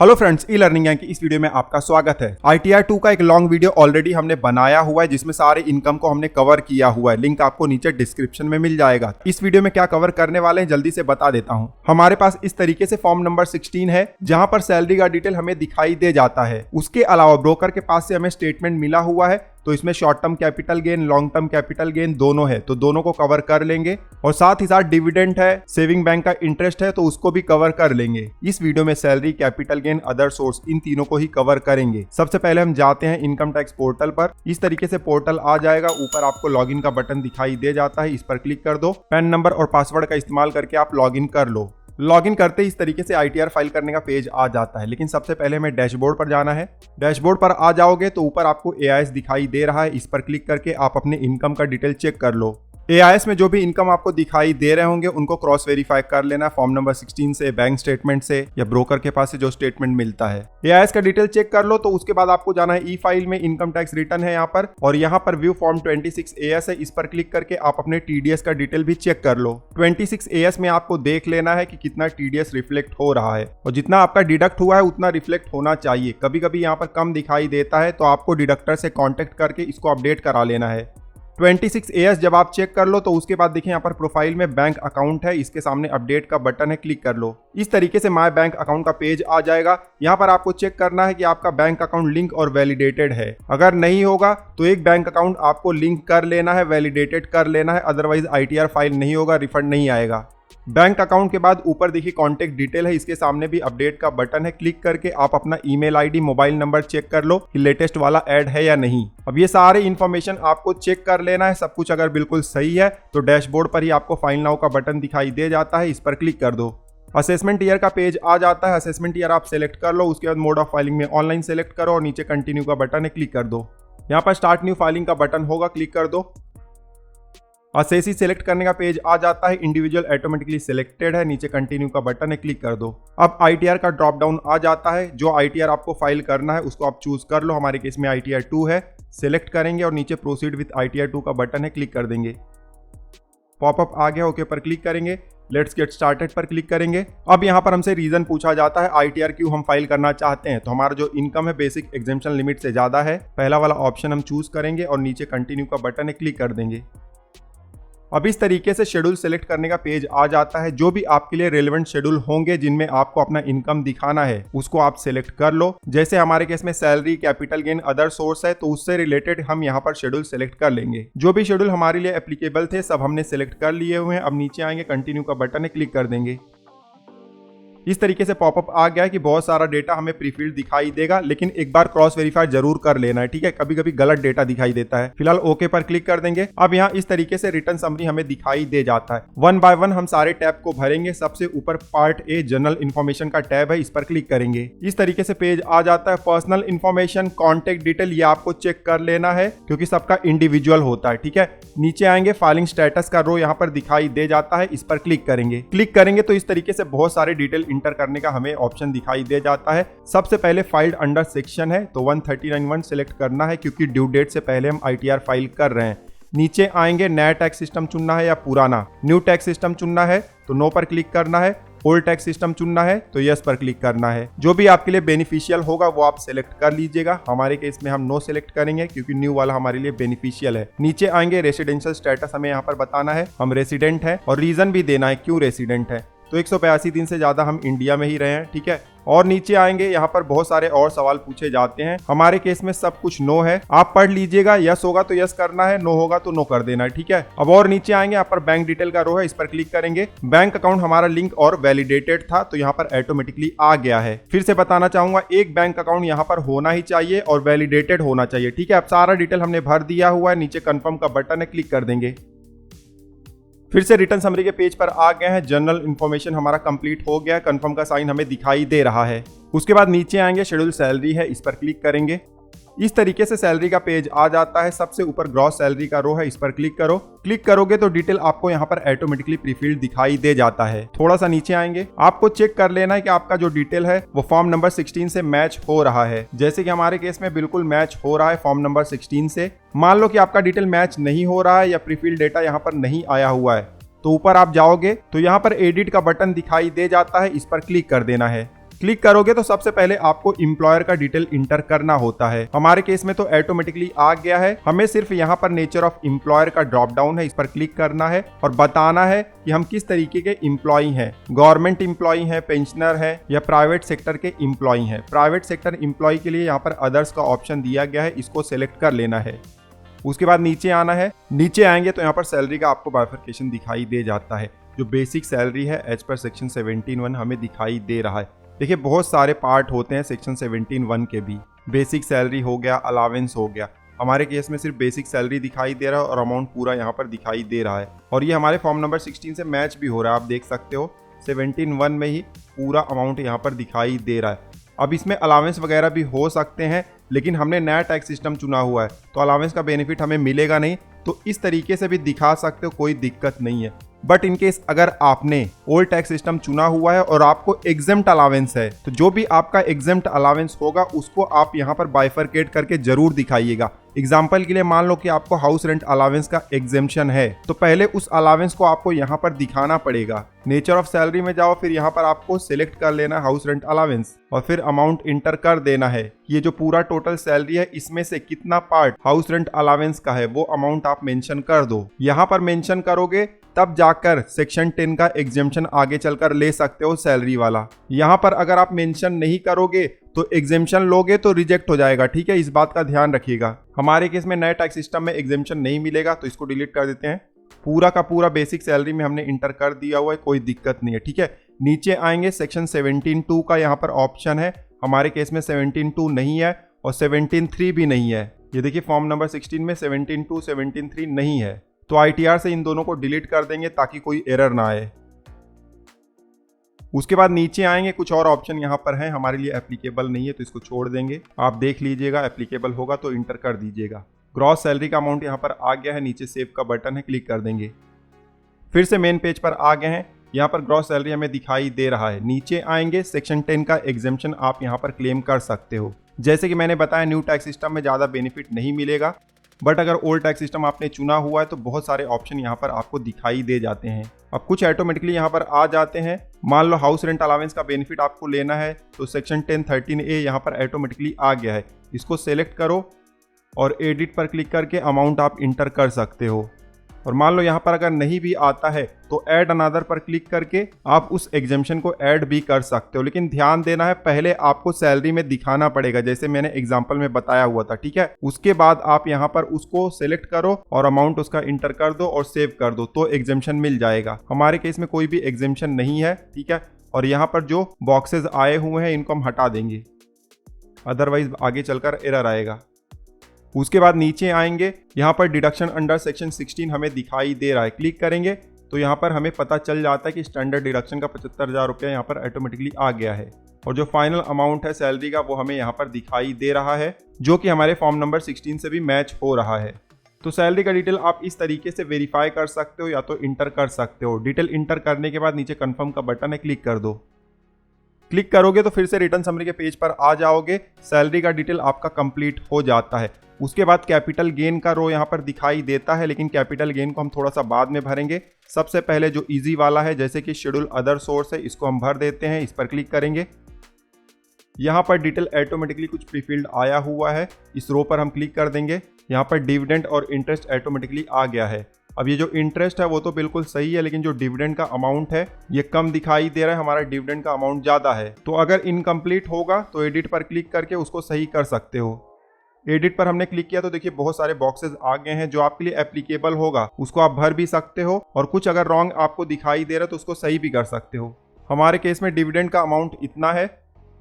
Hello friends, e learning की इस video में आपका स्वागत है। ITR 2 का एक लॉन्ग वीडियो ऑलरेडी हमने बनाया हुआ है जिसमें सारे इनकम को हमने कवर किया हुआ है। लिंक आपको नीचे डिस्क्रिप्शन में मिल जाएगा। इस वीडियो में क्या कवर करने वाले हैं जल्दी से बता देता हूं। हमारे पास इस तरीके से फॉर्म नंबर 16 है जहां पर सैलरी का डिटेल हमें दिखाई दे जाता है। उसके अलावा ब्रोकर के पास से हमें स्टेटमेंट मिला हुआ है, तो इसमें short term capital gain, long term capital gain दोनों है, तो दोनों को कवर कर लेंगे। और साथ ही साथ डिविडेंड है, सेविंग बैंक का इंटरेस्ट है, तो उसको भी कवर कर लेंगे। इस वीडियो में salary, capital gain, other source इन तीनों को ही कवर करेंगे। सबसे पहले हम जाते हैं इनकम टैक्स पोर्टल पर। इस तरीके से पोर्टल आ जाएगा। ऊपर आपको लॉगिन का बटन दिखाई दे जाता है, इस पर क्लिक कर दो। पैन नंबर और पासवर्ड का इस्तेमाल करके आप लॉगिन कर लो। लॉगिन करते ही इस तरीके से ITR फाइल करने का पेज आ जाता है, लेकिन सबसे पहले हमें डैशबोर्ड पर जाना है। डैशबोर्ड पर आ जाओगे तो ऊपर आपको AIS दिखाई दे रहा है, इस पर क्लिक करके आप अपने इनकम का डिटेल चेक कर लो। AIS में जो भी इनकम आपको दिखाई दे रहे होंगे उनको क्रॉस वेरीफाई कर लेना, फॉर्म नंबर 16 से, बैंक स्टेटमेंट से या ब्रोकर के पास से जो स्टेटमेंट मिलता है। AIS का डिटेल चेक कर लो, तो उसके बाद आपको जाना है ई फाइल में। इनकम टैक्स रिटर्न है यहाँ पर, और यहाँ पर व्यू फॉर्म 26AS है, इस पर क्लिक करके आप अपने TDS का डिटेल भी चेक कर लो। 26AS में आपको देख लेना है कि कितना TDS रिफ्लेक्ट हो रहा है, और जितना आपका डिडक्ट हुआ है उतना रिफ्लेक्ट होना चाहिए। कभी कभी यहाँ पर कम दिखाई देता है, तो आपको डिडक्टर से कॉन्टेक्ट करके इसको अपडेट करा लेना है। 26AS जब आप चेक कर लो तो उसके बाद देखिए यहाँ पर प्रोफाइल में बैंक अकाउंट है, इसके सामने अपडेट का बटन है, क्लिक कर लो। इस तरीके से माय बैंक अकाउंट का पेज आ जाएगा। यहाँ पर आपको चेक करना है कि आपका बैंक अकाउंट लिंक और वैलिडेटेड है। अगर नहीं होगा तो एक बैंक अकाउंट आपको लिंक कर लेना है, वैलिडेटेड कर लेना है, अदरवाइज ITR फाइल नहीं होगा, रिफंड नहीं आएगा। बैंक अकाउंट के बाद ऊपर देखिए कॉन्टेक्ट डिटेल है, इसके सामने भी अपडेट का बटन है, क्लिक करके आप अपना email ID, mobile number check कर लो कि लेटेस्ट वाला ऐड है या नहीं। अब ये सारे इन्फॉर्मेशन आपको चेक कर लेना है। सब कुछ अगर बिल्कुल सही है तो डैशबोर्ड पर ही आपको फाइल नाउ का बटन दिखाई दे जाता है, इस पर क्लिक कर दो। असेसमेंट ईयर का पेज आ जाता है। असेसमेंट ईयर आप सेलेक्ट कर लो, उसके बाद मोड ऑफ फाइलिंग में ऑनलाइन सेलेक्ट करो और नीचे कंटिन्यू का बटन है, क्लिक कर दो। यहाँ पर स्टार्ट न्यू फाइलिंग का बटन होगा, क्लिक कर दो। असेसी सेलेक्ट करने का पेज आ जाता है। इंडिविजुअल ऑटोमेटिकली सिलेक्टेड है, नीचे कंटिन्यू का बटन है, क्लिक कर दो। अब ITR का ड्रॉप डाउन आ जाता है। जो ITR आपको फाइल करना है उसको आप चूज कर लो। हमारे केस में ITR 2 है, सिलेक्ट करेंगे और नीचे प्रोसीड विद ITR 2 का बटन है, क्लिक कर देंगे। पॉपअप आ गया, ओके पर क्लिक करेंगे। लेट्स गेट स्टार्टेड पर क्लिक करेंगे। अब यहाँ पर हमसे रीजन पूछा जाता है ITR क्यों हम फाइल करना चाहते हैं। तो हमारा जो इनकम है बेसिक एग्जेम्पशन लिमिट से ज्यादा है। पहला वाला ऑप्शन हम चूज करेंगे और नीचे कंटिन्यू का बटन है, क्लिक कर देंगे। अब इस तरीके से शेड्यूल सेलेक्ट करने का पेज आ जाता है। जो भी आपके लिए रेलेवेंट शेड्यूल होंगे जिनमें आपको अपना इनकम दिखाना है उसको आप सेलेक्ट कर लो। जैसे हमारे केस में salary, capital gain, other source है, तो उससे रिलेटेड हम यहाँ पर शेड्यूल सेलेक्ट कर लेंगे। जो भी शेड्यूल हमारे लिए एप्लीकेबल थे सब हमने सेलेक्ट कर लिए हुए हैं। अब नीचे आएंगे, कंटिन्यू का बटन है, क्लिक कर देंगे। इस तरीके से पॉपअप आ गया है कि बहुत सारा डेटा हमें प्रीफिल्ड दिखाई देगा, लेकिन एक बार क्रॉस वेरीफाई जरूर कर लेना है, ठीक है। कभी कभी गलत डेटा दिखाई देता है। फिलहाल ओके पर क्लिक कर देंगे। अब यहाँ इस तरीके से रिटर्न समरी हमें दिखाई दे जाता है। वन बाय वन हम सारे टैब को भरेंगे। सबसे ऊपर पार्ट A जनरल इन्फॉर्मेशन का टैब है, इस पर क्लिक करेंगे। इस तरीके से पेज आ जाता है। पर्सनल इन्फॉर्मेशन, कॉन्टेक्ट डिटेल, ये आपको चेक कर लेना है क्योंकि सबका इंडिविजुअल होता है, ठीक है। नीचे आएंगे, फाइलिंग स्टेटस का रो यहाँ पर दिखाई दे जाता है, इस पर क्लिक करेंगे। क्लिक करेंगे तो इस तरीके से बहुत सारे डिटेल इंटर करने का हमें ऑप्शन दिखाई दे जाता है। सबसे पहले फाइल्ड अंडर सेक्शन है, तो 139(1) सिलेक्ट करना है क्योंकि ड्यू डेट से पहले हम ITR फाइल कर रहे हैं। नीचे आएंगे, नया टैक्स सिस्टम चुनना है या पुराना। न्यू टैक्स सिस्टम चुनना है तो नो पर क्लिक करना है। ओल्ड टैक्स सिस्टम चुनना है तो यस पर क्लिक करना है। जो भी आपके लिए बेनिफिशियल होगा वो आप सिलेक्ट कर लीजिएगा। हमारे केस में हम नो सिलेक्ट करेंगे क्योंकि न्यू वाला हमारे लिए बेनिफिशियल है। नीचे आएंगे, रेसिडेंशियल स्टेटस हमें यहाँ पर बताना है, हम रेसिडेंट है, और रीजन भी देना है क्यों रेसिडेंट है। तो 182 दिन से ज्यादा हम इंडिया में ही रहे हैं, ठीक है। और नीचे आएंगे, यहाँ पर बहुत सारे और सवाल पूछे जाते हैं। हमारे केस में सब कुछ नो है, आप पढ़ लीजिएगा। यस होगा तो यस करना है, नो होगा तो नो कर देना है, ठीक है। अब और नीचे आएंगे, यहाँ पर बैंक डिटेल का रो है, इस पर क्लिक करेंगे। बैंक अकाउंट हमारा लिंक और वैलिडेटेड था तो यहाँ पर ऑटोमेटिकली आ गया है। फिर से बताना चाहूंगा, एक बैंक अकाउंट यहाँ पर होना ही चाहिए और वैलिडेटेड होना चाहिए, ठीक है। अब सारा डिटेल हमने भर दिया हुआ है। नीचे कंफर्म का बटन है, क्लिक कर देंगे। फिर से रिटर्न समरी के पेज पर आ गए हैं। जनरल इन्फॉर्मेशन हमारा कंप्लीट हो गया है, कंफर्म का साइन हमें दिखाई दे रहा है। उसके बाद नीचे आएंगे, शेड्यूल सैलरी है, इस पर क्लिक करेंगे। इस तरीके से सैलरी का पेज आ जाता है। सबसे ऊपर ग्रॉस सैलरी का रो है, इस पर क्लिक करो। क्लिक करोगे तो डिटेल आपको यहाँ पर ऑटोमेटिकली प्रीफिल्ड दिखाई दे जाता है। थोड़ा सा नीचे आएंगे, आपको चेक कर लेना है कि आपका जो डिटेल है वो फॉर्म नंबर 16 से मैच हो रहा है। जैसे कि हमारे केस में बिल्कुल मैच हो रहा है फॉर्म नंबर 16 से। मान लो कि आपका डिटेल मैच नहीं हो रहा है या प्रीफिल्ड डेटा यहाँ पर नहीं आया हुआ है, तो ऊपर आप जाओगे तो यहाँ पर एडिट का बटन दिखाई दे जाता है, इस पर क्लिक कर देना है। क्लिक करोगे तो सबसे पहले आपको एम्प्लॉयर का डिटेल इंटर करना होता है। हमारे केस में तो ऑटोमेटिकली आ गया है। हमें सिर्फ यहाँ पर नेचर ऑफ एम्प्लॉयर का ड्रॉप डाउन है, इस पर क्लिक करना है और बताना है कि हम किस तरीके के एम्प्लॉई हैं, गवर्नमेंट एम्प्लॉई हैं, पेंशनर है या प्राइवेट सेक्टर के एम्प्लॉई हैं। प्राइवेट सेक्टर एम्प्लॉई के लिए यहाँ पर अदर्स का ऑप्शन दिया गया है, इसको सिलेक्ट कर लेना है। उसके बाद नीचे आना है। नीचे आएंगे तो यहाँ पर सैलरी का आपको बाइफरकेशन दिखाई दे जाता है। जो बेसिक सैलरी है एज पर सेक्शन 17(1) हमें दिखाई दे रहा है। देखिए बहुत सारे पार्ट होते हैं सेक्शन 17(1) के भी। बेसिक सैलरी हो गया, अलावेंस हो गया। हमारे केस में सिर्फ बेसिक सैलरी दिखाई दे रहा है और अमाउंट पूरा यहाँ पर दिखाई दे रहा है और ये हमारे फॉर्म नंबर 16 से मैच भी हो रहा है। आप देख सकते हो 17(1) में ही पूरा अमाउंट यहाँ पर दिखाई दे रहा है। अब इसमें अलावेंस वगैरह भी हो सकते हैं, लेकिन हमने नया टैक्स सिस्टम चुना हुआ है तो अलावेंस का बेनिफिट हमें मिलेगा नहीं, तो इस तरीके से भी दिखा सकते हो, कोई दिक्कत नहीं है। बट इनकेस अगर आपने ओल्ड टैक्स सिस्टम चुना हुआ है और आपको एग्जेम्प्ट अलावेंस है तो जो भी आपका एग्जेम्प्ट अलावेंस होगा उसको आप यहाँ पर बाइफरकेट करके जरूर दिखाइएगा। एग्जाम्पल के लिए मान लो कि आपको हाउस रेंट अलावेंस का एग्जेम्पशन है तो पहले उस अलावेंस को आपको यहाँ पर दिखाना पड़ेगा। नेचर ऑफ सैलरी में जाओ, फिर यहाँ पर आपको सिलेक्ट कर लेना हाउस रेंट अलावेंस और फिर अमाउंट इंटर कर देना है। ये जो पूरा टोटल सैलरी है इसमें से कितना पार्ट हाउस रेंट अलावेंस का है वो अमाउंट आप मेंशन कर दो। यहाँ पर मेंशन करोगे तब जाकर सेक्शन 10 का एग्जेम्पशन आगे चलकर ले सकते हो सैलरी वाला। यहाँ पर अगर आप मेंशन नहीं करोगे तो एग्जेम्पशन लोगे तो रिजेक्ट हो जाएगा, ठीक है, इस बात का ध्यान रखिएगा। हमारे केस में नए टैक्स सिस्टम में एग्जेम्पशन नहीं मिलेगा तो इसको डिलीट कर देते हैं। पूरा का पूरा बेसिक सैलरी में हमने इंटर कर दिया हुआ है, कोई दिक्कत नहीं है, ठीक है। नीचे आएंगे सेक्शन 17(2) का यहाँ पर ऑप्शन है। हमारे केस में 17(2) नहीं है और 17(3) भी नहीं है। ये देखिए फॉर्म नंबर 16 में 17(2) 17(3) नहीं है, तो ITR से इन दोनों को डिलीट कर देंगे ताकि कोई एरर ना आए। उसके बाद नीचे आएंगे, कुछ और ऑप्शन यहाँ पर हैं, हमारे लिए एप्लीकेबल नहीं है तो इसको छोड़ देंगे। आप देख लीजिएगा, एप्लीकेबल होगा तो इंटर कर दीजिएगा। ग्रॉस सैलरी का अमाउंट यहाँ पर आ गया है, नीचे सेव का बटन है, क्लिक कर देंगे। फिर से मेन पेज पर आ गए हैं। यहाँ पर ग्रॉस सैलरी हमें दिखाई दे रहा है। नीचे आएंगे, सेक्शन 10 का एग्जेम्पशन आप यहाँ पर क्लेम कर सकते हो। जैसे कि मैंने बताया न्यू टैक्स सिस्टम में ज़्यादा बेनिफिट नहीं मिलेगा, बट अगर ओल्ड टैक्स सिस्टम आपने चुना हुआ है तो बहुत सारे ऑप्शन यहाँ पर आपको दिखाई दे जाते हैं। अब कुछ ऑटोमेटिकली यहाँ पर आ जाते हैं। मान लो हाउस रेंट अलावेंस का बेनिफिट आपको लेना है तो सेक्शन 10(13)(a) यहाँ पर ऑटोमेटिकली आ गया है। इसको सेलेक्ट करो और एडिट पर क्लिक करके अमाउंट आप इंटर कर सकते हो। और मान लो यहाँ पर अगर नहीं भी आता है तो ऐड अनदर पर क्लिक करके आप उस एग्जेम्पशन को ऐड भी कर सकते हो, लेकिन ध्यान देना है पहले आपको सैलरी में दिखाना पड़ेगा, जैसे मैंने एग्जांपल में बताया हुआ था, ठीक है। उसके बाद आप यहाँ पर उसको सेलेक्ट करो और अमाउंट उसका इंटर कर दो और सेव कर दो तो एग्जेम्पशन मिल जाएगा। हमारे केस में कोई भी एग्जेम्पशन नहीं है, ठीक है। और यहाँ पर जो बॉक्सेस आए हुए हैं इनको हम हटा देंगे, अदरवाइज आगे चलकर एरर आएगा। उसके बाद नीचे आएंगे, यहाँ पर डिडक्शन अंडर सेक्शन 16 हमें दिखाई दे रहा है। क्लिक करेंगे तो यहाँ पर हमें पता चल जाता है कि स्टैंडर्ड डिडक्शन का 75,000 रुपया यहाँ पर ऑटोमेटिकली आ गया है और जो फाइनल अमाउंट है सैलरी का वो हमें यहाँ पर दिखाई दे रहा है, जो कि हमारे फॉर्म नंबर 16 से भी मैच हो रहा है। तो सैलरी का डिटेल आप इस तरीके से वेरीफाई कर सकते हो या तो इंटर कर सकते हो। डिटेल इंटर करने के बाद नीचे कन्फर्म का बटन है, क्लिक कर दो। क्लिक करोगे तो फिर से रिटर्न समरी के पेज पर आ जाओगे। सैलरी का डिटेल आपका कंप्लीट हो जाता है। उसके बाद कैपिटल गेन का रो यहाँ पर दिखाई देता है, लेकिन कैपिटल गेन को हम थोड़ा सा बाद में भरेंगे। सबसे पहले जो इजी वाला है जैसे कि शेड्यूल अदर सोर्स है, इसको हम भर देते हैं। इस पर क्लिक करेंगे, यहाँ पर डिटेल ऑटोमेटिकली कुछ प्रीफिल्ड आया हुआ है, इस रो पर हम क्लिक कर देंगे। यहाँ पर डिविडेंड और इंटरेस्ट ऑटोमेटिकली आ गया है। अब ये जो इंटरेस्ट है वो तो बिल्कुल सही है, लेकिन जो डिविडेंड का अमाउंट है ये कम दिखाई दे रहा है, हमारा डिविडेंड का अमाउंट ज़्यादा है। तो अगर इनकम्प्लीट होगा तो एडिट पर क्लिक करके उसको सही कर सकते हो। एडिट पर हमने क्लिक किया तो देखिए बहुत सारे बॉक्सेस आ गए हैं, जो आपके लिए एप्लीकेबल होगा उसको आप भर भी सकते हो और कुछ अगर रॉन्ग आपको दिखाई दे रहा है तो उसको सही भी कर सकते हो। हमारे केस में डिविडेंड का अमाउंट इतना है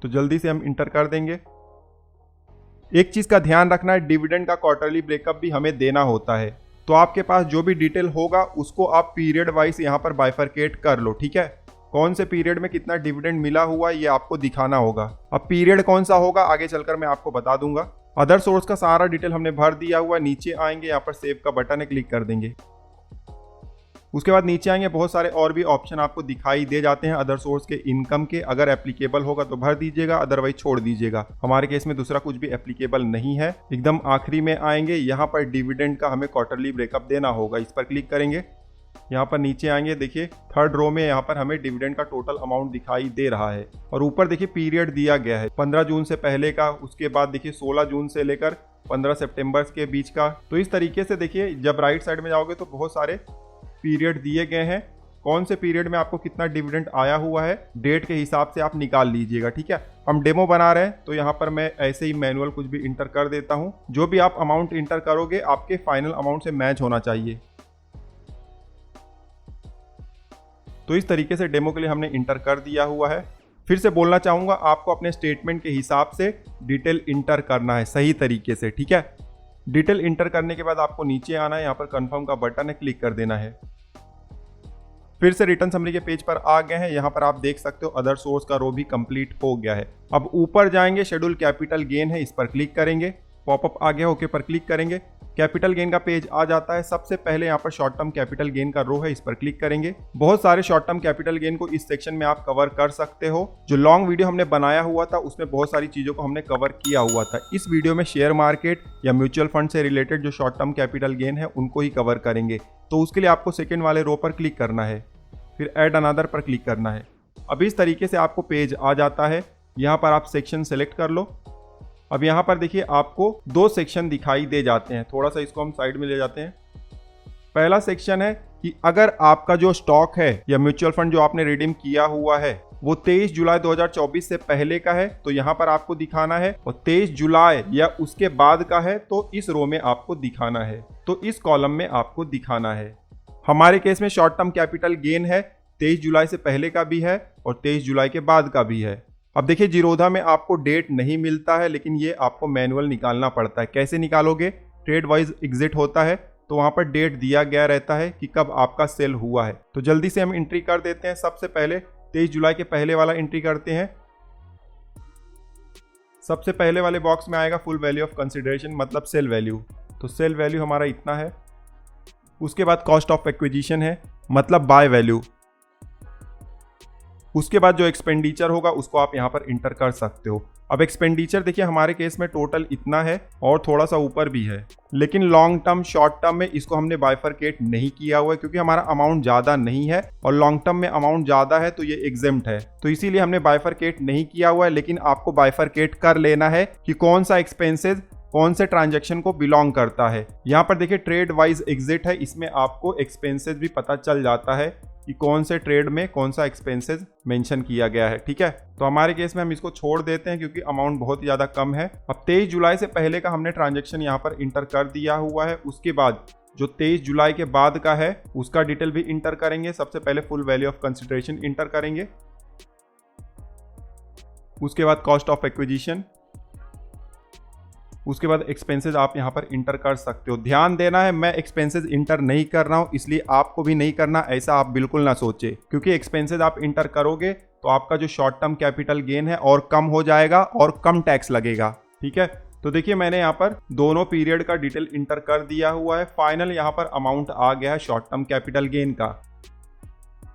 तो जल्दी से हम इंटर कर देंगे। एक चीज़ का ध्यान रखना है, डिविडेंड का क्वार्टरली ब्रेकअप भी हमें देना होता है। तो आपके पास जो भी डिटेल होगा उसको आप पीरियड वाइज यहाँ पर बाइफरकेट कर लो, ठीक है। कौन से पीरियड में कितना डिविडेंड मिला हुआ है ये आपको दिखाना होगा। अब पीरियड कौन सा होगा आगे चलकर मैं आपको बता दूंगा। अदर सोर्स का सारा डिटेल हमने भर दिया हुआ। नीचे आएंगे, यहाँ पर सेव का बटन है, क्लिक कर देंगे। उसके बाद नीचे आएंगे, बहुत सारे और भी ऑप्शन आपको दिखाई दे जाते हैं अदर सोर्स के इनकम के। अगर एप्लीकेबल होगा तो भर दीजिएगा, अदरवाइज छोड़ दीजिएगा। हमारे केस में दूसरा कुछ भी एप्लीकेबल नहीं है। एकदम आखिरी में आएंगे, यहाँ पर डिविडेंड का हमें क्वार्टरली ब्रेकअप देना होगा, इस पर क्लिक करेंगे। यहाँ पर नीचे आएंगे, देखिए थर्ड रो में यहाँ पर हमें डिविडेंड का टोटल अमाउंट दिखाई दे रहा है। और ऊपर देखिए पीरियड दिया गया है 15 जून से पहले का, उसके बाद देखिए 16 जून से लेकर 15 सितंबर के बीच का। तो इस तरीके से देखिए जब राइट साइड में जाओगे तो बहुत सारे पीरियड दिए गए हैं, कौन से पीरियड में आपको कितना डिविडेंड आया हुआ है डेट के हिसाब से आप निकाल लीजिएगा। ठीक है, हम डेमो बना रहे हैं तो यहाँ पर मैं ऐसे ही मैनुअल कुछ भी इंटर कर देता हूँ। जो भी आप अमाउंट इंटर करोगे आपके फाइनल अमाउंट से मैच होना चाहिए। तो इस तरीके से डेमो के लिए हमने इंटर कर दिया हुआ है। फिर से बोलना चाहूँगा, आपको अपने स्टेटमेंट के हिसाब से डिटेल इंटर करना है सही तरीके से। ठीक है, डिटेल इंटर करने के बाद आपको नीचे आना है, यहाँ पर कंफर्म का बटन है, क्लिक कर देना है। फिर से रिटर्न समरी के पेज पर आ गए हैं। यहाँ पर आप देख सकते हो अदर सोर्स का रो भी कंप्लीट हो गया है। अब ऊपर जाएंगे, शेड्यूल कैपिटल गेन है, इस पर क्लिक करेंगे। पॉपअप आ गया, ओके पर क्लिक करेंगे। कैपिटल गेन का पेज आ जाता है। सबसे पहले यहाँ पर शॉर्ट टर्म कैपिटल गेन का रो है, इस पर क्लिक करेंगे। बहुत सारे शॉर्ट टर्म कैपिटल गेन को इस सेक्शन में आप कवर कर सकते हो। जो लॉन्ग वीडियो हमने बनाया हुआ था उसमें बहुत सारी चीजों को हमने कवर किया हुआ था। इस वीडियो में शेयर मार्केट या म्यूचुअल फंड से रिलेटेड जो शॉर्ट टर्म कैपिटल गेन है उनको ही कवर करेंगे। तो उसके लिए आपको सेकेंड वाले रो पर क्लिक करना है, फिर ऐड अनदर पर क्लिक करना है। अब इस तरीके से आपको पेज आ जाता है। यहाँ पर आप सेक्शन सेलेक्ट कर लो। अब यहाँ पर देखिए आपको दो सेक्शन दिखाई दे जाते हैं। थोड़ा सा इसको हम साइड में ले जाते हैं। पहला सेक्शन है कि अगर आपका जो स्टॉक है या म्यूचुअल फंड जो आपने रिडीम किया हुआ है वो 23 जुलाई 2024 से पहले का है तो यहाँ पर आपको दिखाना है, और 23 जुलाई या उसके बाद का है तो इस रो में आपको दिखाना है, तो इस कॉलम में आपको दिखाना है। हमारे केस में शॉर्ट टर्म कैपिटल गेन है, 23 जुलाई से पहले का भी है और 23 जुलाई के बाद का भी है। अब देखिए जीरोधा में आपको डेट नहीं मिलता है, लेकिन ये आपको मैनुअल निकालना पड़ता है। कैसे निकालोगे? ट्रेड वाइज एग्जिट होता है तो वहां पर डेट दिया गया रहता है कि कब आपका सेल हुआ है। तो जल्दी से हम एंट्री कर देते हैं। सबसे पहले 23 जुलाई के पहले वाला एंट्री करते हैं। सबसे पहले वाले बॉक्स में आएगा फुल वैल्यू ऑफ कंसिडरेशन, मतलब सेल वैल्यू। तो सेल वैल्यू हमारा इतना है। उसके बाद कॉस्ट ऑफ एक्विजिशन है, मतलब बाय वैल्यू। उसके बाद जो एक्सपेंडिचर होगा उसको आप यहाँ पर इंटर कर सकते हो। अब एक्सपेंडिचर देखिए हमारे केस में टोटल इतना है और थोड़ा सा ऊपर भी है, लेकिन लॉन्ग टर्म शॉर्ट टर्म में इसको हमने बाइफरकेट नहीं किया हुआ है क्योंकि हमारा अमाउंट ज़्यादा नहीं है और लॉन्ग टर्म में अमाउंट ज़्यादा है तो ये एग्जेम्प्ट है, तो इसीलिए हमने बाइफरकेट नहीं किया हुआ है। लेकिन आपको बाइफरकेट कर लेना है कि कौन सा एक्सपेंसेस कौन से ट्रांजैक्शन को बिलोंग करता है। यहाँ पर देखिए ट्रेड वाइज एग्जिट है, इसमें आपको एक्सपेंसेस भी पता चल जाता है कि कौन से ट्रेड में कौन सा एक्सपेंसेस मेंशन किया गया है। ठीक है, तो हमारे केस में हम इसको छोड़ देते हैं क्योंकि अमाउंट बहुत ही ज़्यादा कम है। अब 23 जुलाई से पहले का हमने ट्रांजैक्शन यहाँ पर इंटर कर दिया हुआ है। उसके बाद जो 23 जुलाई के बाद का है उसका डिटेल भी इंटर करेंगे। सबसे पहले full value of consideration inter करेंगे। उसके बाद कॉस्ट ऑफ एक्विजिशन, उसके बाद एक्सपेंसेस आप यहाँ पर इंटर कर सकते हो। ध्यान देना है, मैं एक्सपेंसेस इंटर नहीं कर रहा हूँ इसलिए आपको भी नहीं करना, ऐसा आप बिल्कुल ना सोचे, क्योंकि एक्सपेंसेस आप इंटर करोगे तो आपका जो शॉर्ट टर्म कैपिटल गेन है और कम हो जाएगा और कम टैक्स लगेगा। ठीक है, तो देखिए मैंने यहाँ पर दोनों पीरियड का डिटेल इंटर कर दिया हुआ है। फाइनल यहाँ पर अमाउंट आ गया है शॉर्ट टर्म कैपिटल गेन का।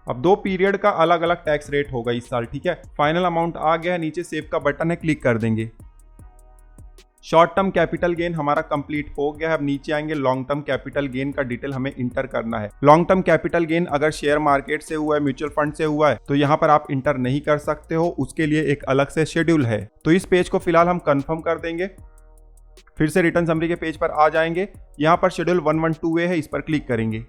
अब दो पीरियड का अलग अलग टैक्स रेट होगा इस साल। ठीक है, फाइनल अमाउंट आ गया है, नीचे सेव का बटन है, क्लिक कर देंगे। शॉर्ट टर्म कैपिटल गेन हमारा कंप्लीट हो गया है। अब नीचे आएंगे, लॉन्ग टर्म कैपिटल गेन का डिटेल हमें इंटर करना है। लॉन्ग टर्म कैपिटल गेन अगर शेयर मार्केट से हुआ है, म्यूचुअल फंड से हुआ है तो यहाँ पर आप इंटर नहीं कर सकते हो, उसके लिए एक अलग से शेड्यूल है। तो इस पेज को फिलहाल हम कंफर्म कर देंगे। फिर से रिटर्न समरी के पेज पर आ जाएंगे। यहाँ पर शेड्यूल 112A है, इस पर क्लिक करेंगे,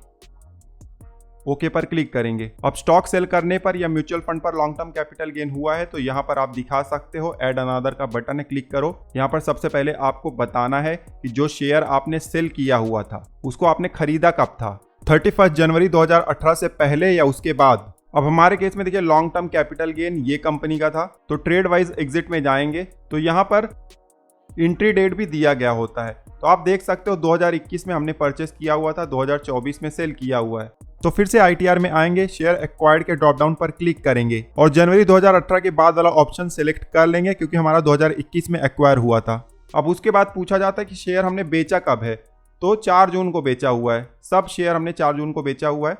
ओके पर क्लिक करेंगे। अब स्टॉक सेल करने पर या म्यूचुअल फंड पर लॉन्ग टर्म कैपिटल गेन हुआ है तो यहाँ पर आप दिखा सकते हो। ऐड अनदर का बटन है, क्लिक करो। यहाँ पर सबसे पहले आपको बताना है कि जो शेयर आपने सेल किया हुआ था उसको आपने खरीदा कब था, 31 जनवरी 2018 से पहले या उसके बाद। अब हमारे केस में देखिए लॉन्ग टर्म कैपिटल गेन ये कंपनी का था, तो ट्रेड वाइज एग्जिट में जाएंगे तो यहाँ पर एंट्री डेट भी दिया गया होता है। तो आप देख सकते हो 2021 में हमने परचेस किया हुआ था, 2024 में सेल किया हुआ है। तो फिर से ITR में आएंगे, शेयर एक्वायर्ड के ड्रॉप डाउन पर क्लिक करेंगे और जनवरी 2018 के बाद वाला ऑप्शन सेलेक्ट कर लेंगे क्योंकि हमारा 2021 में एक्वायर हुआ था। अब उसके बाद पूछा जाता है कि शेयर हमने बेचा कब है, तो 4 जून को बेचा हुआ है। सब शेयर हमने 4 जून को बेचा हुआ है,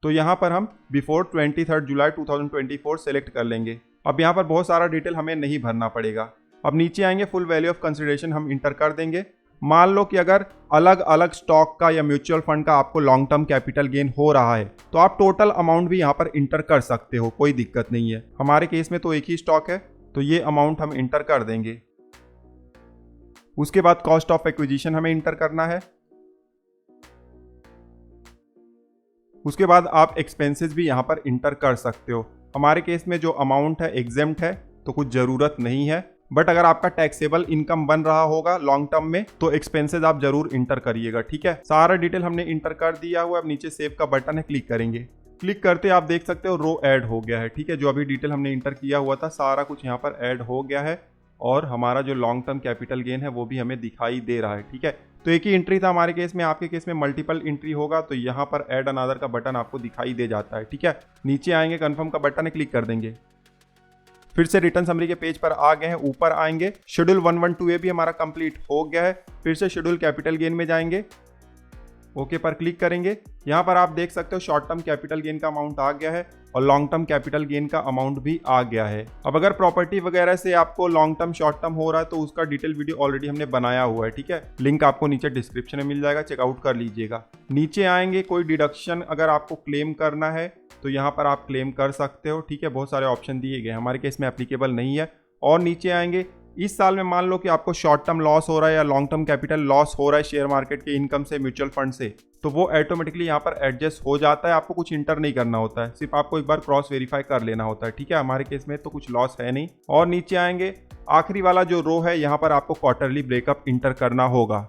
तो यहाँ पर हम बिफोर 23 जुलाई 2024 सेलेक्ट कर लेंगे। अब यहाँ पर बहुत सारा डिटेल हमें नहीं भरना पड़ेगा। अब नीचे आएंगे, फुल वैल्यू ऑफ कंसिडरेशन हम इंटर कर देंगे। मान लो कि अगर अलग अलग स्टॉक का या म्यूचुअल फंड का आपको लॉन्ग टर्म कैपिटल गेन हो रहा है तो आप टोटल अमाउंट भी यहाँ पर इंटर कर सकते हो, कोई दिक्कत नहीं है। हमारे केस में तो एक ही स्टॉक है तो ये अमाउंट हम इंटर कर देंगे। उसके बाद कॉस्ट ऑफ एक्विजिशन हमें इंटर करना है। उसके बाद आप एक्सपेंसेस भी यहाँ पर इंटर कर सकते हो। हमारे केस में जो अमाउंट है एग्जेम्प्ट है तो कुछ ज़रूरत नहीं है, बट अगर आपका टैक्सेबल इनकम बन रहा होगा लॉन्ग टर्म में तो एक्सपेंसेस आप जरूर इंटर करिएगा, ठीक है। सारा डिटेल हमने इंटर कर दिया हुआ है। अब नीचे सेव का बटन है, क्लिक करेंगे। क्लिक करते आप देख सकते हो रो ऐड हो गया है, ठीक है। जो अभी डिटेल हमने इंटर किया हुआ था सारा कुछ यहाँ पर ऐड हो गया है और हमारा जो लॉन्ग टर्म कैपिटल गेन है वो भी हमें दिखाई दे रहा है, ठीक है। तो एक ही एंट्री था हमारे केस में, आपके केस में मल्टीपल एंट्री होगा तो यहाँ पर ऐड अनदर का बटन आपको दिखाई दे जाता है, ठीक है। नीचे आएंगे, कंफर्म का बटन है, क्लिक कर देंगे। फिर से रिटर्न समरी के पेज पर आ गए हैं, ऊपर आएंगे। शेड्यूल 112A भी हमारा कंप्लीट हो गया है। फिर से शेड्यूल कैपिटल गेन में जाएंगे, ओके पर क्लिक करेंगे। यहाँ पर आप देख सकते हो शॉर्ट टर्म कैपिटल गेन का अमाउंट आ गया है और लॉन्ग टर्म कैपिटल गेन का अमाउंट भी आ गया है। अब अगर प्रॉपर्टी वगैरह से आपको लॉन्ग टर्म शॉर्ट टर्म हो रहा है तो उसका डिटेल वीडियो ऑलरेडी हमने बनाया हुआ है, ठीक है। लिंक आपको नीचे डिस्क्रिप्शन में मिल जाएगा, चेकआउट कर लीजिएगा। नीचे आएंगे, कोई डिडक्शन अगर आपको क्लेम करना है तो यहाँ पर आप क्लेम कर सकते हो, ठीक है। बहुत सारे ऑप्शन दिए गए, हमारे केस में एप्लीकेबल नहीं है। और नीचे आएंगे, इस साल में मान लो कि आपको शॉर्ट टर्म लॉस हो रहा है या लॉन्ग टर्म कैपिटल लॉस हो रहा है शेयर मार्केट के इनकम से, म्यूचुअल फंड से, तो वो ऑटोमेटिकली यहाँ पर एडजस्ट हो जाता है। आपको कुछ इंटर नहीं करना होता है, सिर्फ आपको एक बार क्रॉस वेरीफाई कर लेना होता है, ठीक है। हमारे केस में तो कुछ लॉस है नहीं। और नीचे आएंगे, आखिरी वाला जो रो है यहाँ पर आपको क्वार्टरली ब्रेकअप इंटर करना होगा,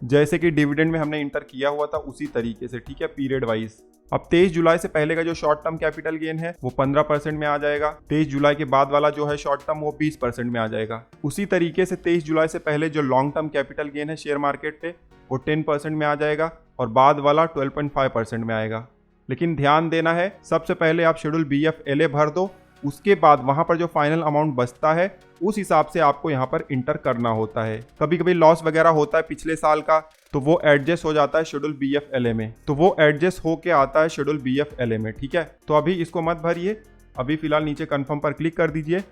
जैसे कि डिविडेंड में हमने इंटर किया हुआ था उसी तरीके से, ठीक है, पीरियड वाइज। अब 23 जुलाई से पहले का जो शॉर्ट टर्म कैपिटल गेन है वो 15% में आ जाएगा। 23 जुलाई के बाद वाला जो है शॉर्ट टर्म वो 20% में आ जाएगा। उसी तरीके से 23 जुलाई से पहले जो लॉन्ग टर्म कैपिटल गेन है शेयर मार्केट पे वो 10% में आ जाएगा और बाद वाला 12.5% में आएगा। लेकिन ध्यान देना है, सबसे पहले आप शेड्यूल BF-LA भर दो, उसके बाद वहां पर जो फाइनल अमाउंट बचता है उस हिसाब से आपको यहाँ पर इंटर करना होता है। कभी कभी लॉस वगैरह होता है पिछले साल का तो वो एडजस्ट हो जाता है शेड्यूल BF-LA में, तो वो एडजस्ट होके आता है शेड्यूल BF-LA में, ठीक है। तो अभी इसको मत भरिए, अभी फिलहाल नीचे कंफर्म पर क्लिक कर दीजिए।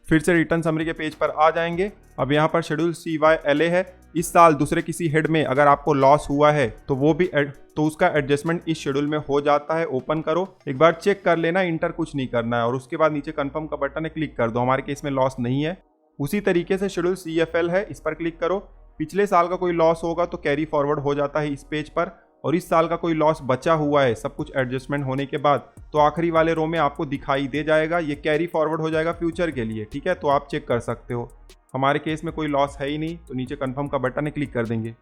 फिर से रिटर्न समरी के पेज पर आ जाएंगे। अब यहाँ पर शेड्यूल CY-LA है। इस साल दूसरे किसी हेड में अगर आपको लॉस हुआ है तो वो भी तो उसका एडजस्टमेंट इस शेड्यूल में हो जाता है। ओपन करो, एक बार चेक कर लेना, इंटर कुछ नहीं करना है और उसके बाद नीचे कंफर्म का बटन है, क्लिक कर दो। हमारे केस में लॉस नहीं है। उसी तरीके से शेड्यूल CFL है, इस पर क्लिक करो। पिछले साल का कोई लॉस होगा तो कैरी फॉरवर्ड हो जाता है इस पेज पर, और इस साल का कोई लॉस बचा हुआ है सब कुछ एडजस्टमेंट होने के बाद तो आखिरी वाले रो में आपको दिखाई दे जाएगा, ये कैरी फॉरवर्ड हो जाएगा फ्यूचर के लिए, ठीक है। तो आप चेक कर सकते हो। हमारे केस में कोई लॉस है ही नहीं तो नीचे कंफर्म का बटन है, क्लिक कर देंगे।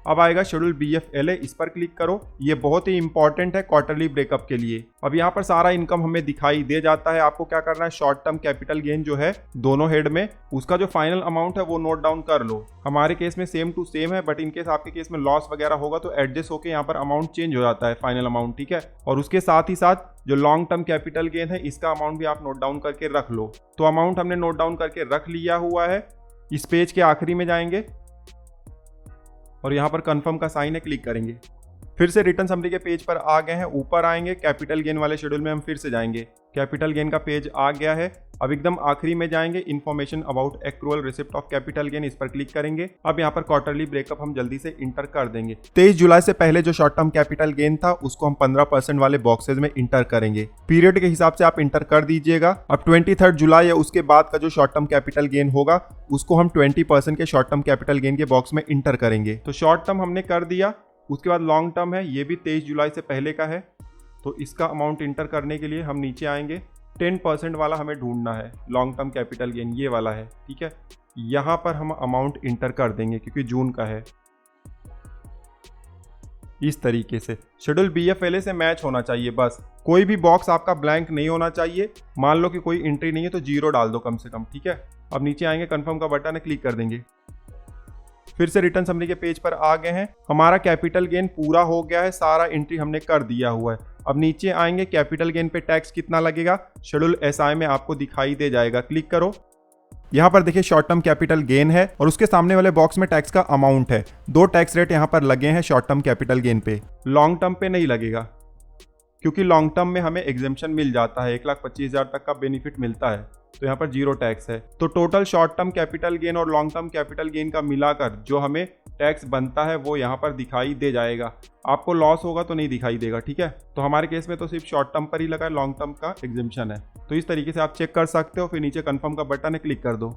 अब आएगा शेड्यूल BF-LA, इस पर क्लिक करो। ये बहुत ही इंपॉर्टेंट है क्वार्टरली ब्रेकअप के लिए। अब यहाँ पर सारा इनकम हमें दिखाई दे जाता है। आपको क्या करना है, शॉर्ट टर्म कैपिटल गेन जो है दोनों हेड में उसका जो फाइनल अमाउंट है वो नोट डाउन कर लो। हमारे केस में सेम टू सेम है, बट इनकेस आपके केस में लॉस वगैरह होगा तो एडजस्ट होकर यहाँ पर अमाउंट चेंज हो जाता है फाइनल अमाउंट, ठीक है। और उसके साथ ही साथ जो लॉन्ग टर्म कैपिटल गेन है इसका अमाउंट भी आप नोट डाउन करके रख लो। तो अमाउंट हमने नोट डाउन करके रख लिया हुआ है। इस पेज के आखिरी में जाएंगे और यहाँ पर कंफर्म का साइन है, क्लिक करेंगे। फिर से रिटर्न समरी के पेज पर आ गए हैं, ऊपर आएंगे, कैपिटल गेन वाले शेड्यूल में हम फिर से जाएंगे। कैपिटल गेन का पेज आ गया है। अब एकदम आखिरी में जाएंगे, information about accrual receipt of capital gain, इस पर क्लिक करेंगे। अब यहाँ पर क्वार्टरली ब्रेकअप हम जल्दी से इंटर कर देंगे। 23 जुलाई से पहले जो शॉर्ट टर्म कैपिटल गेन था उसको हम 15% वाले बॉक्सेज में इंटर करेंगे। पीरियड के हिसाब से आप इंटर कर दीजिएगा। अब 23 जुलाई या उसके बाद का जो शॉर्ट टर्म कैपिटल गेन होगा उसको हम 20% के शॉर्ट टर्म कैपिटल गेन के बॉक्स में इंटर करेंगे। तो शॉर्ट टर्म हमने कर दिया। उसके बाद लॉन्ग टर्म है, ये भी 23 जुलाई से पहले का है, तो इसका अमाउंट इंटर करने के लिए हम नीचे आएंगे। 10% वाला हमें ढूंढना है, लॉन्ग टर्म कैपिटल गेन ये वाला है, ठीक है। यहाँ पर हम अमाउंट इंटर कर देंगे क्योंकि जून का है। इस तरीके से शेड्यूल BF-LA से मैच होना चाहिए, बस कोई भी बॉक्स आपका ब्लैंक नहीं होना चाहिए। मान लो कि कोई एंट्री नहीं है तो 0 डाल दो कम से कम, ठीक है। अब नीचे आएंगे, कंफर्म का बटन है, क्लिक कर देंगे। फिर से रिटर्न समरी के पेज पर आ गए हैं। हमारा कैपिटल गेन पूरा हो गया है, सारा एंट्री हमने कर दिया हुआ है। अब नीचे आएंगे, कैपिटल गेन पे टैक्स कितना लगेगा शेड्यूल SI में आपको दिखाई दे जाएगा, क्लिक करो। यहाँ पर देखिए शॉर्ट टर्म कैपिटल गेन है और उसके सामने वाले बॉक्स में टैक्स का अमाउंट है। 2 टैक्स रेट यहाँ पर लगे हैं शॉर्ट टर्म कैपिटल गेन पे, लॉन्ग टर्म पे नहीं लगेगा क्योंकि लॉन्ग टर्म में हमें एग्जेम्पशन मिल जाता है, 1,25,000 तक का बेनिफिट मिलता है, तो यहाँ पर जीरो टैक्स है। तो total short term capital gain और लॉन्ग टर्म कैपिटल गेन का मिलाकर जो हमें टैक्स बनता है वो यहाँ पर दिखाई दे जाएगा। आपको लॉस होगा तो नहीं दिखाई देगा, ठीक है। तो हमारे केस में तो सिर्फ शॉर्ट टर्म पर ही लगा है, लॉन्ग टर्म का एग्जेम्पशन है। तो इस तरीके से आप चेक कर सकते हो। फिर नीचे कन्फर्म का बटन है, क्लिक कर दो।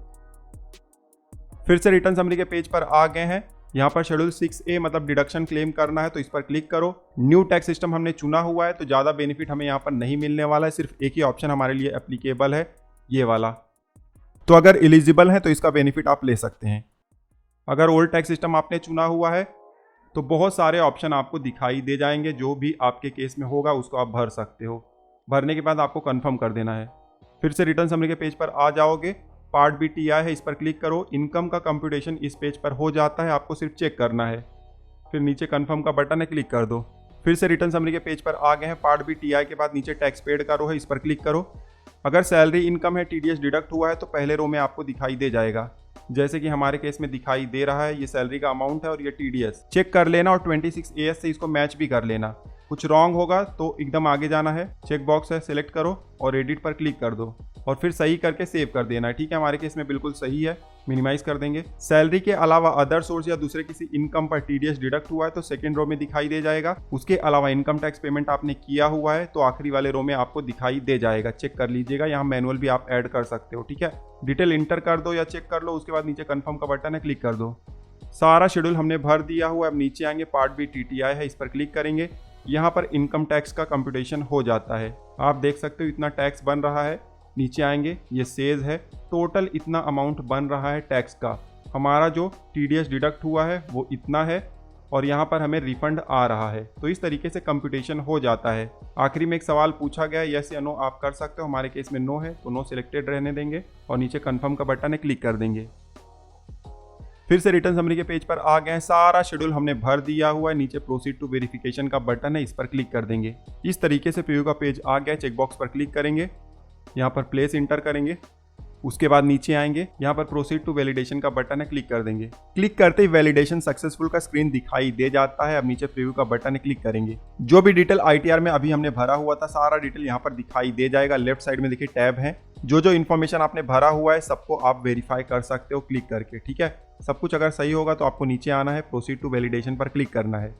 फिर से रिटर्न समरी के पेज पर आ गए हैं। यहाँ पर शेड्यूल 6A मतलब डिडक्शन क्लेम करना है, तो इस पर क्लिक करो। न्यू टैक्स सिस्टम हमने चुना हुआ है, तो ज़्यादा बेनिफिट हमें यहाँ पर नहीं मिलने वाला है। सिर्फ एक ही ऑप्शन हमारे लिए एप्लीकेबल है, ये वाला। तो अगर एलिजिबल है तो इसका बेनिफिट आप ले सकते हैं। अगर ओल्ड टैक्स सिस्टम आपने चुना हुआ है तो बहुत सारे ऑप्शन आपको दिखाई दे जाएंगे, जो भी आपके केस में होगा उसको आप भर सकते हो। भरने के बाद आपको कंफर्म कर देना है। फिर से रिटर्न समरी के पेज पर आ जाओगे। पार्ट बी TI है, इस पर क्लिक करो। इनकम का कंप्यूटेशन इस पेज पर हो जाता है, आपको सिर्फ चेक करना है। फिर नीचे कंफर्म का बटन है, क्लिक कर दो। फिर से रिटर्न समरी के पेज पर आ गए हैं। पार्ट बी TI के बाद नीचे टैक्स पेड का रो है, इस पर क्लिक करो। अगर सैलरी इनकम है, TDS डिडक्ट हुआ है तो पहले रो में आपको दिखाई दे जाएगा, जैसे कि हमारे केस में दिखाई दे रहा है। ये सैलरी का अमाउंट है और ये TDS चेक कर लेना और 26AS से इसको मैच भी कर लेना। कुछ रॉन्ग होगा तो एकदम आगे जाना है, चेक बॉक्स है, सिलेक्ट करो और एडिट पर क्लिक कर दो और फिर सही करके सेव कर देना है, ठीक है। हमारे केस में बिल्कुल सही है, मिनिमाइज कर देंगे। सैलरी के अलावा अदर सोर्स या दूसरे किसी इनकम पर TDS डिडक्ट हुआ है तो सेकंड रो में दिखाई दे जाएगा। उसके अलावा इनकम टैक्स पेमेंट आपने किया हुआ है तो आखिरी वाले रो में आपको दिखाई दे जाएगा, चेक कर लीजिएगा। यहाँ मैनुअल भी आप ऐड कर सकते हो, ठीक है। डिटेल इंटर कर दो या चेक कर लो, उसके बाद नीचे कन्फर्म का बटन है, क्लिक कर दो। सारा शेड्यूल हमने भर दिया हुआ है। अब नीचे आएंगे, पार्ट बी TTI है, इस पर क्लिक करेंगे। यहाँ पर इनकम टैक्स का कंप्यूटेशन हो जाता है, आप देख सकते हो इतना टैक्स बन रहा है। नीचे आएंगे, ये सेज है, टोटल इतना अमाउंट बन रहा है टैक्स का। हमारा जो TDS डिडक्ट हुआ है वो इतना है और यहाँ पर हमें रिफंड आ रहा है। तो इस तरीके से कंप्यूटेशन हो जाता है। आखिरी में एक सवाल पूछा गया है, यस या नो आप कर सकते हो। हमारे केस में नो है तो नो सिलेक्टेड रहने देंगे और नीचे कन्फर्म का बटन है, क्लिक कर देंगे। फिर से रिटर्न समरी के पेज पर आ गए हैं। सारा शेड्यूल हमने भर दिया हुआ है। नीचे प्रोसीड टू वेरिफिकेशन का बटन है, इस पर क्लिक कर देंगे। इस तरीके से प्रीव्यू का पेज आ गया। चेकबॉक्स पर क्लिक करेंगे, यहाँ पर प्लेस इंटर करेंगे। उसके बाद नीचे आएंगे, यहाँ पर प्रोसीड टू वैलिडेशन का बटन है, क्लिक कर देंगे। क्लिक करते ही वैलिडेशन सक्सेसफुल का स्क्रीन दिखाई दे जाता है। अब नीचे प्रीव्यू का बटन है, क्लिक करेंगे। जो भी डिटेल ITR में अभी हमने भरा हुआ था सारा डिटेल यहाँ पर दिखाई दे जाएगा। लेफ्ट साइड में देखिए टैब है, जो इन्फॉर्मेशन आपने भरा हुआ है सबको आप वेरीफाई कर सकते हो क्लिक करके, ठीक है। सब कुछ अगर सही होगा तो आपको नीचे आना है, प्रोसीड टू वैलिडेशन पर क्लिक करना है।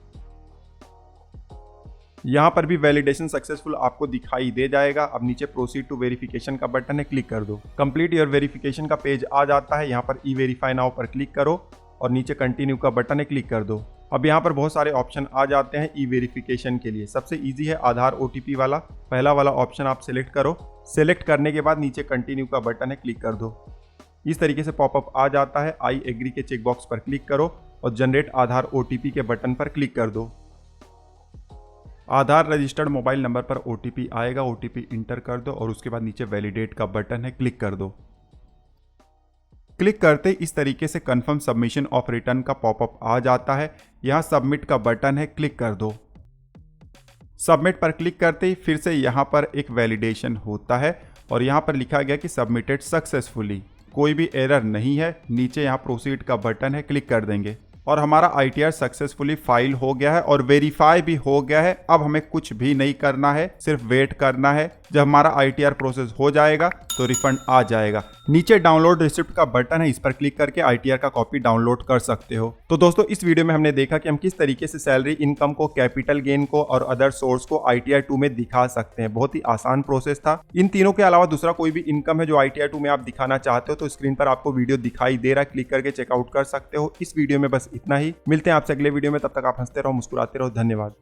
यहाँ पर भी वैलिडेशन सक्सेसफुल आपको दिखाई दे जाएगा। अब नीचे प्रोसीड टू वेरिफिकेशन का बटन है, क्लिक कर दो। कंप्लीट योर वेरिफिकेशन का पेज आ जाता है। यहाँ पर ई-वेरीफाई नाउ पर क्लिक करो और नीचे कंटिन्यू का बटन है, क्लिक कर दो। अब यहाँ पर बहुत सारे ऑप्शन आ जाते हैं ई-वेरिफिकेशन के लिए। सबसे इजी है आधार OTP वाला, पहला वाला ऑप्शन आप सिलेक्ट करो। सिलेक्ट करने के बाद नीचे कंटिन्यू का बटन है, क्लिक कर दो। इस तरीके से पॉपअप आ जाता है। आई एग्री के चेकबॉक्स पर क्लिक करो और जनरेट आधार OTP के बटन पर क्लिक कर दो। आधार रजिस्टर्ड मोबाइल नंबर पर OTP आएगा, OTP इंटर कर दो और उसके बाद नीचे वैलिडेट का बटन है, क्लिक कर दो। क्लिक करते इस तरीके से कंफर्म सबमिशन ऑफ रिटर्न का पॉपअप आ जाता है। यहाँ सबमिट का बटन है, क्लिक कर दो। सबमिट पर क्लिक करते ही फिर से यहाँ पर एक वैलिडेशन होता है और यहाँ पर लिखा गया कि सबमिटेड सक्सेसफुली, कोई भी एरर नहीं है। नीचे यहाँ प्रोसीड का बटन है, क्लिक कर देंगे और हमारा ITR सक्सेसफुली फाइल हो गया है और वेरीफाई भी हो गया है। अब हमें कुछ भी नहीं करना है, सिर्फ वेट करना है। जब हमारा ITR प्रोसेस हो जाएगा तो रिफंड आ जाएगा। नीचे डाउनलोड रिसिप्ट का बटन है, इस पर क्लिक करके ITR का कॉपी डाउनलोड कर सकते हो। तो दोस्तों इस वीडियो में हमने देखा कि हम किस तरीके से सैलरी इनकम को, कैपिटल गेन को और अदर सोर्स को ITR 2 में दिखा सकते हैं। बहुत ही आसान प्रोसेस था। इन तीनों के अलावा दूसरा कोई भी इनकम है जो ITR 2 में आप दिखाना चाहते हो तो स्क्रीन पर आपको वीडियो दिखाई दे रहा है, क्लिक करके चेकआउट कर सकते हो। इस वीडियो में बस इतना ही। मिलते हैं आपसे अगले वीडियो में, तब तक आप हंसते रहो, मुस्कुराते रहो। धन्यवाद।